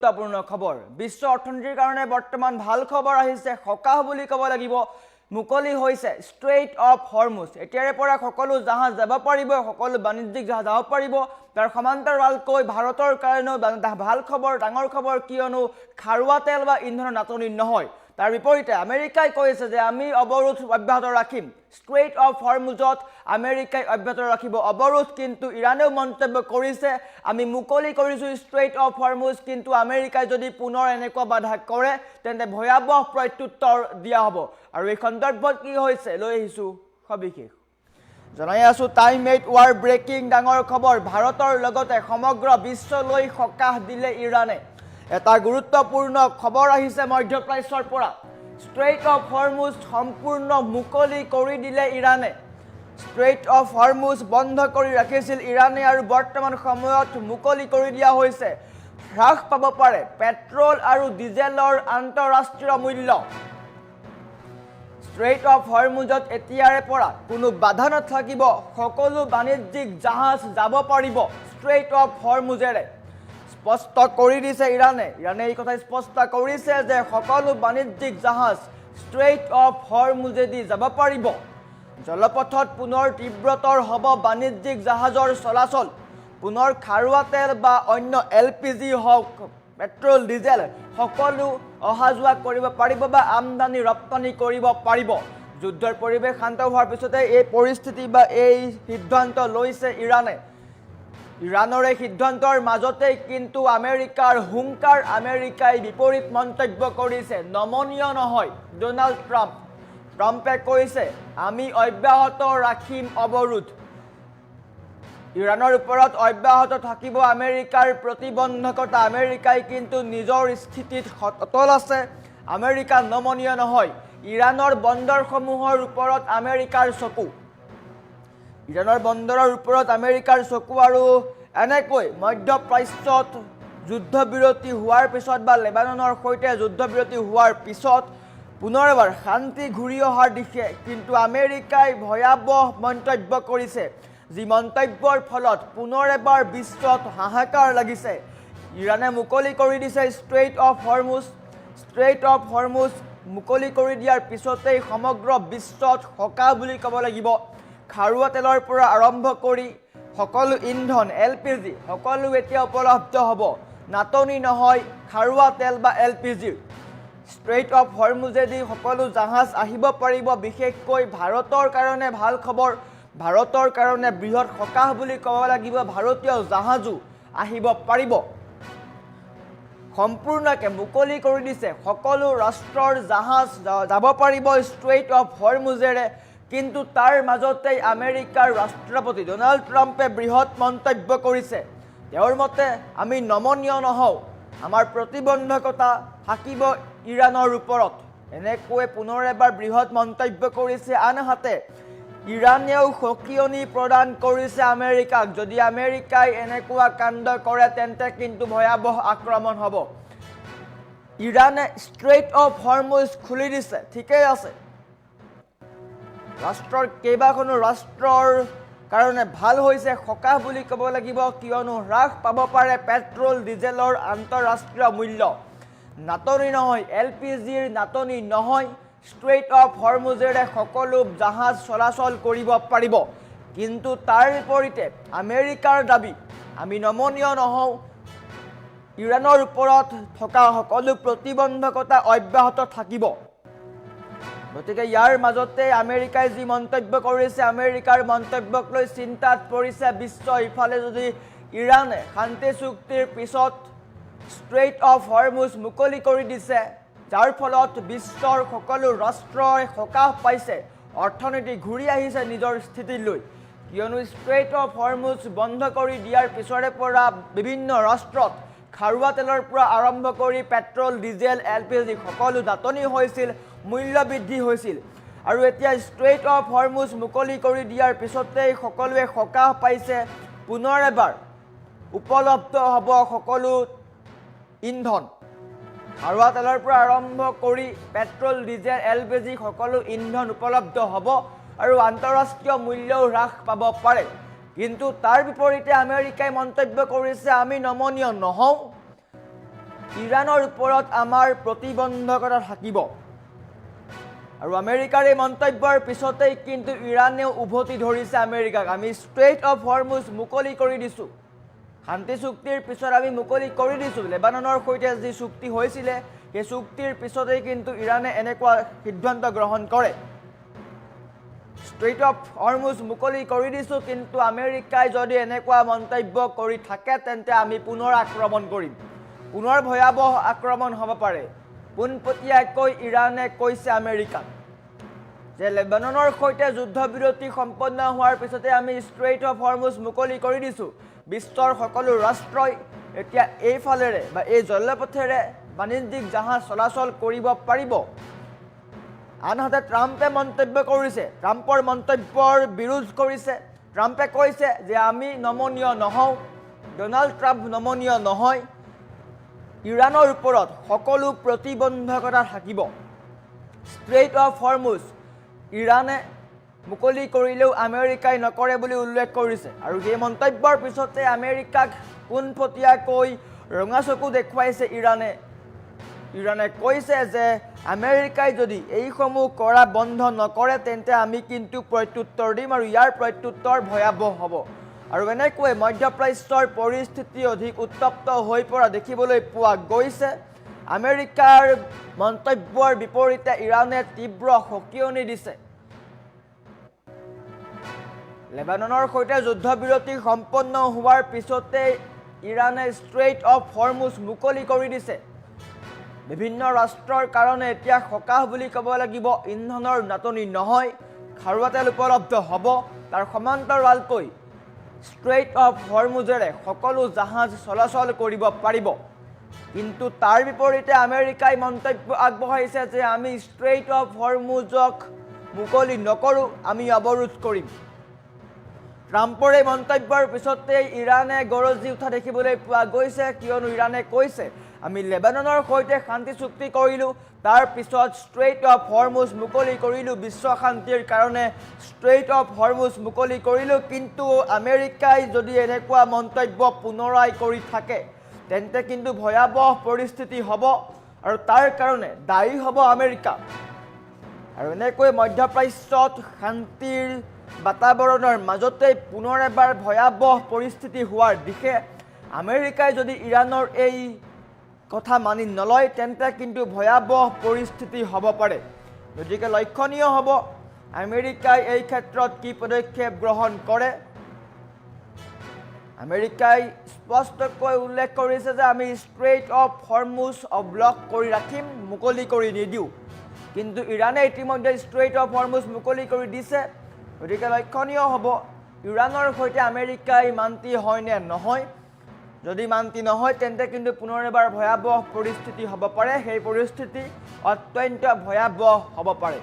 গুৰুত্বপূৰ্ণ খবৰ বিশ্ব অৰ্থনীতিৰ কাৰণে বৰ্তমান ভাল খবৰ আহিছে সকাহ বুলি ক'ব লাগিব মুকলি হৈছে ষ্ট্ৰেইট অফ হৰমুজ এতিয়াৰে পৰা সকলো জাহাজ যাব পাৰিব সকলো বাণিজ্যিক জাহাজ যাব পাৰিব তাৰ সমান্তৰালকৈ ভাৰতৰ কাৰণেও ভাল খবৰ ডাঙৰ খবৰ কিয়নো খাৰুৱা তেল বা ইন্ধনৰ নাটনি নহয় তাৰ বিপৰীতে আমেৰিকাই কৈছে যে আমি অৱৰোধ অব্যাহত ৰাখিম ষ্ট্ৰেইট অফ হৰমুজত আমেৰিকাই অব্যাহত ৰাখিব অৱৰোধ কিন্তু ইৰানেও মন্তব্য কৰিছে আমি মুকলি কৰিছোঁ ষ্ট্ৰেইট অফ হৰমুজ কিন্তু আমেৰিকাই যদি পুনৰ এনেকুৱা বাধা কৰে তেন্তে ভয়াবহ প্ৰত্যুত্তৰ দিয়া হ'ব আৰু এই সন্দৰ্ভত কি হৈছে লৈ আহিছোঁ সবিশেষ জনাই আছো টাইম 8 ৱাৰ ব্ৰেকিং ডাঙৰ খবৰ ভাৰতৰ লগতে সমগ্ৰ বিশ্বলৈ সকাহ দিলে ইৰানে এটা গুৰুত্বপূৰ্ণ খবৰ আহিছে মধ্যপ্ৰাচ্যৰ পৰা ষ্ট্ৰেইট অফ হৰমুজ সম্পূৰ্ণ মুকলি কৰি দিলে ইৰানে ষ্ট্ৰেইট অফ হৰমুজ বন্ধ কৰি ৰাখিছিল ইৰানে আৰু বৰ্তমান সময়ত মুকলি কৰি দিয়া হৈছে হ্ৰাস পাব পাৰে পেট্ৰল আৰু ডিজেলৰ আন্তঃৰাষ্ট্ৰীয় মূল্য ষ্ট্ৰেইট অফ হৰমুজত এতিয়াৰে পৰা কোনো বাধা নাথাকিব সকলো বাণিজ্যিক জাহাজ যাব পাৰিব ষ্ট্ৰেইট অফ হৰমুজেৰে স্পষ্ট কৰি দিছে ইৰানে এই কথা স্পষ্ট কৰিছে যে সকলো বাণিজ্যিক জাহাজ ষ্ট্ৰেইট অফ হৰমুজেদি যাব পাৰিব জলপথত পুনৰ তীব্ৰতৰ হ'ব বাণিজ্যিক জাহাজৰ চলাচল পুনৰ খাৰুৱা তেল বা অন্য এলপিজি হওক পেট্ৰল ডিজেল সকলো অহা যোৱা কৰিব পাৰিব বা আমদানি ৰপ্তানি কৰিব পাৰিব যুদ্ধৰ পৰিৱেশ শান্ত হোৱাৰ পিছতে এই পৰিস্থিতি বা এই সিদ্ধান্ত লৈছে ইৰানৰ এই সিদ্ধান্তৰ মাজতে কিন্তু আমেৰিকাৰ হুংকাৰ আমেৰিকাই বিপৰীত মন্তব্য কৰিছে নমনীয় নহয় ডোনাল্ড ট্ৰাম্পে কৈছে আমি অব্যাহত ৰাখিম অৱৰোধ ইৰানৰ ওপৰত অব্যাহত থাকিব আমেৰিকাৰ প্ৰতিবন্ধকতা আমেৰিকাই কিন্তু নিজৰ স্থিতিত অটল আছে আমেৰিকা নমনীয় নহয় ইৰানৰ বন্দৰসমূহৰ ওপৰত আমেৰিকাৰ চকু ইৰানৰ বন্দৰৰ ওপৰত আমেৰিকাৰ চকু আৰু এনেকৈ মধ্যপ্ৰাচ্যত যুদ্ধবিৰতি হোৱাৰ পিছত বা লেবাননৰ সৈতে যুদ্ধবিৰতি হোৱাৰ পিছত পুনৰ এবাৰ শান্তি ঘূৰি অহাৰ দিশে কিন্তু আমেৰিকাই ভয়াবহ মন্তব্য কৰিছে যি মন্তব্যৰ ফলত পুনৰ এবাৰ বিশ্বত হাহাকাৰ লাগিছে ইৰানে মুকলি কৰি দিছে ষ্ট্ৰেইট অফ হৰমুজ মুকলি কৰি দিয়াৰ পিছতেই সমগ্ৰ বিশ্বত সকাহ বুলি ক'ব লাগিব খাৰুৱা তেলৰ পৰা আৰম্ভ কৰি সকলো ইন্ধন এলপিজি সকলো এতিয়া উপলব্ধ হ'ব নাটনি নহয় খাৰুৱা তেল বা এলপিজিৰ ষ্ট্ৰেইট অফ হৰমুজেদি সকলো জাহাজ আহিব পাৰিব বিশেষকৈ ভাৰতৰ কাৰণে ভাল খবৰ ভাৰতৰ কাৰণে বৃহৎ সকাহ বুলি ক'ব লাগিব ভাৰতীয় জাহাজো আহিব পাৰিব সম্পূৰ্ণকৈ মুকলি কৰি দিছে সকলো ৰাষ্ট্ৰৰ জাহাজ যাব পাৰিব ষ্ট্ৰেইট অফ হৰমুজেৰে কিন্তু তাৰ মাজতেই আমেৰিকাৰ ৰাষ্ট্ৰপতি ডোনাল্ড ট্ৰাম্পে বৃহৎ মন্তব্য কৰিছে তেওঁৰ মতে আমি নমনীয় নহওঁ আমাৰ প্ৰতিবন্ধকতা থাকিব ইৰানৰ ওপৰত এনেকৈ পুনৰ এবাৰ বৃহৎ মন্তব্য কৰিছে আনহাতে ইৰানেও সকিয়নি প্ৰদান কৰিছে আমেৰিকাক যদি আমেৰিকাই এনেকুৱা কাণ্ড কৰে তেন্তে কিন্তু ভয়াবহ আক্ৰমণ হ'ব ইৰানে ষ্ট্ৰেইট অফ হৰমুজ খুলি দিছে ঠিকেই আছে ৰাষ্ট্ৰৰ কেইবাখনো ৰাষ্ট্ৰৰ কাৰণে ভাল হৈছে সকাহ বুলি ক'ব লাগিব কিয়নো হ্ৰাস পাব পাৰে পেট্ৰল ডিজেলৰ আন্তঃৰাষ্ট্ৰীয় মূল্য নাটনি নহয় এলপিজিৰ নাটনি নহয় ষ্ট্ৰেইট অফ হৰমুজেৰে সকলো জাহাজ চলাচল কৰিব পাৰিব কিন্তু তাৰ বিপৰীতে আমেৰিকাৰ দাবী আমি নমনীয় নহওঁ ইৰানৰ ওপৰত থকা সকলো প্ৰতিবন্ধকতা অব্যাহত থাকিব গতিকে ইয়াৰ মাজতে আমেৰিকাই যি মন্তব্য কৰিছে আমেৰিকাৰ মন্তব্যক লৈ চিন্তাত পৰিছে বিশ্ব ইফালে যদি ইৰানে শান্তি চুক্তিৰ পিছত ষ্ট্ৰেইট অফ হৰমুজ মুকলি কৰি দিছে যাৰ ফলত বিশ্বৰ সকলো ৰাষ্ট্ৰই সকাহ পাইছে অৰ্থনীতি ঘূৰি আহিছে নিজৰ স্থিতিলৈ কিয়নো ষ্ট্ৰেইট অফ হৰমুজ বন্ধ কৰি দিয়াৰ পিছৰে পৰা বিভিন্ন ৰাষ্ট্ৰত খাৰুৱা তেলৰ পৰা আৰম্ভ কৰি পেট্ৰল ডিজেল এলপিজি সকলো নাটনি হৈছিল মূল্য বৃদ্ধি হৈছিল আৰু এতিয়া ষ্ট্ৰেইট অফ হৰমুজ মুকলি কৰি দিয়াৰ পিছতেই সকলোৱে সকাহ পাইছে পুনৰ এবাৰ উপলব্ধ হ'ব সকলো ইন্ধন খাৰুৱা তেলৰ পৰা আৰম্ভ কৰি পেট্ৰল ডিজেল এলপিজি সকলো ইন্ধন উপলব্ধ হ'ব আৰু আন্তঃৰাষ্ট্ৰীয় মূল্যও হ্ৰাস পাব পাৰে কিন্তু তাৰ বিপৰীতে আমেৰিকাই মন্তব্য কৰিছে আমি নমনীয় নহওঁ ইৰাণৰ ওপৰত আমাৰ প্ৰতিবন্ধকতা থাকিব। আৰু আমেৰিকাৰ এই মন্তব্যৰ পিছতেই কিন্তু ইৰাণেও উভতি ধৰিছে আমেৰিকাক। আমি ষ্ট্ৰেইট অফ হৰমুজ মুকলি কৰি দিছোঁ, শান্তি চুক্তিৰ পিছত আমি মুকলি কৰি দিছোঁ। লেবাননৰ সৈতে যি চুক্তি হৈছিলে সেই চুক্তিৰ পিছতেই কিন্তু ইৰাণে এনেকুৱা সিদ্ধান্ত গ্ৰহণ কৰে। ষ্ট্ৰেইট অফ হৰমুজ মুকলি কৰি দিছোঁ, কিন্তু আমেৰিকাই যদি এনেকুৱা মন্তব্য কৰি থাকে তেন্তে আমি পুনৰ আক্ৰমণ কৰিম, পুনৰ ভয়াৱহ আক্ৰমণ হ'ব পাৰে। পোনপটীয়াকৈ ইৰাণে কৈছে আমেৰিকাক যে লেবাননৰ সৈতে যুদ্ধবিৰতি সম্পন্ন হোৱাৰ পিছতে আমি ষ্ট্ৰেইট অফ হৰমুজ মুকলি কৰি দিছোঁ। বিশ্বৰ সকলো ৰাষ্ট্ৰই এতিয়া এইফালেৰে বা এই জলপথেৰে বাণিজ্যিক জাহাজ চলাচল কৰিব পাৰিব। আনহাতে ট্ৰাম্পে মন্তব্য কৰিছে, ট্ৰাম্পৰ মন্তব্যৰ বিৰোধ কৰিছে। ট্ৰাম্পে কৈছে যে আমি নমনীয় নহওঁ, ডনাল্ড ট্ৰাম্প নমনীয় নহয়, ইৰাণৰ ওপৰত সকলো প্ৰতিবন্ধকতা থাকিব। ষ্ট্ৰেইট অফ হৰমুজ ইৰাণে মুকলি কৰিলেও আমেৰিকাই নকৰে বুলি উল্লেখ কৰিছে। আৰু সেই মন্তব্যৰ পিছতে আমেৰিকাক পোনপটীয়াকৈ ৰঙা চকু দেখুৱাইছে ইৰাণে। ইৰাণে কৈছে যে আমেৰিকাই যদি এইসমূহ কৰা বন্ধ নকৰে তেন্তে আমি কিন্তু প্ৰত্যুত্তৰ দিম, আৰু ইয়াৰ প্ৰত্যুত্তৰ ভয়াৱহ হ'ব। আৰু এনেকৈ মধ্যপ্ৰাচ্যৰ পৰিস্থিতি অধিক উত্তপ্ত হৈ পৰা দেখিবলৈ পোৱা গৈছে। আমেৰিকাৰ মন্তব্যৰ বিপৰীতে ইৰাণে তীব্ৰ সকিয়নি দিছে। লেবাননৰ সৈতে যুদ্ধবিৰতি সম্পন্ন হোৱাৰ পিছতে ইৰাণে ষ্ট্ৰেইট অফ হৰমুজ মুকলি কৰি দিছে। বিভিন্ন ৰাষ্ট্ৰৰ কাৰণে এতিয়া সকাহ বুলি ক'ব লাগিব। ইন্ধনৰ নাটনি নহয়, খাৰুৱা তেল উপলব্ধ হ'ব। তাৰ সমান্তৰালকৈ ষ্ট্ৰেইট অফ হৰমুজেৰে সকলো জাহাজ চলাচল কৰিব পাৰিব। কিন্তু তাৰ বিপৰীতে আমেৰিকাই মন্তব্য আগবঢ়াইছে যে আমি ষ্ট্ৰেইট অফ হৰমুজক মুকলি নকৰোঁ, আমি অৱৰোধ কৰিম। ট্ৰাম্পৰ এই মন্তব্যৰ পিছতেই ইৰাণে গৰজি উঠা দেখিবলৈ পোৱা গৈছে, কিয়নো ইৰাণে কৈছে আমি লেবাননৰ সৈতে শান্তি চুক্তি কৰিলোঁ, তাৰ পিছত ষ্ট্ৰেইট অফ হৰমুজ মুকলি কৰিলোঁ, বিশ্ব শান্তিৰ কাৰণে ষ্ট্ৰেইট অফ হৰমুজ মুকলি কৰিলোঁ। কিন্তু আমেৰিকাই যদি এনেকুৱা মন্তব্য পুনৰাই কৰি থাকে তেন্তে কিন্তু ভয়াৱহ পৰিস্থিতি হ'ব, আৰু তাৰ কাৰণে দায়ী হ'ব আমেৰিকা। আৰু এনেকৈ মধ্যপ্ৰাচ্যত শান্তিৰ বাতাবৰণৰ মাজতেই পুনৰ এবাৰ ভয়াৱহ পৰিস্থিতি হোৱাৰ দিশে আমেৰিকাই যদি ইৰাণৰ এই কথা মানি নলয় তেন্তে কিন্তু ভয়াৱহ পৰিস্থিতি হ'ব পাৰে। গতিকে লক্ষণীয় হ'ব আমেৰিকাই এই ক্ষেত্ৰত কি পদক্ষেপ গ্ৰহণ কৰে। আমেৰিকাই স্পষ্টকৈ উল্লেখ কৰিছে যে আমি ষ্ট্ৰেইট অফ হৰমুজ অব্লক কৰি ৰাখিম, মুকলি কৰি নিদিওঁ। কিন্তু ইৰাণে ইতিমধ্যে ষ্ট্ৰেইট অফ হৰমুজ মুকলি কৰি দিছে। গতিকে লক্ষণীয় হ'ব ইৰাণৰ সৈতে আমেৰিকাই মান্তি হয় নে নহয়। যদি মান্তি নহয় তেন্তে কিন্তু পুনৰ এবাৰ ভয়াৱহ পৰিস্থিতি হ'ব পাৰে। সেই পৰিস্থিতি অত্যন্ত ভয়াৱহ হ'ব পাৰে।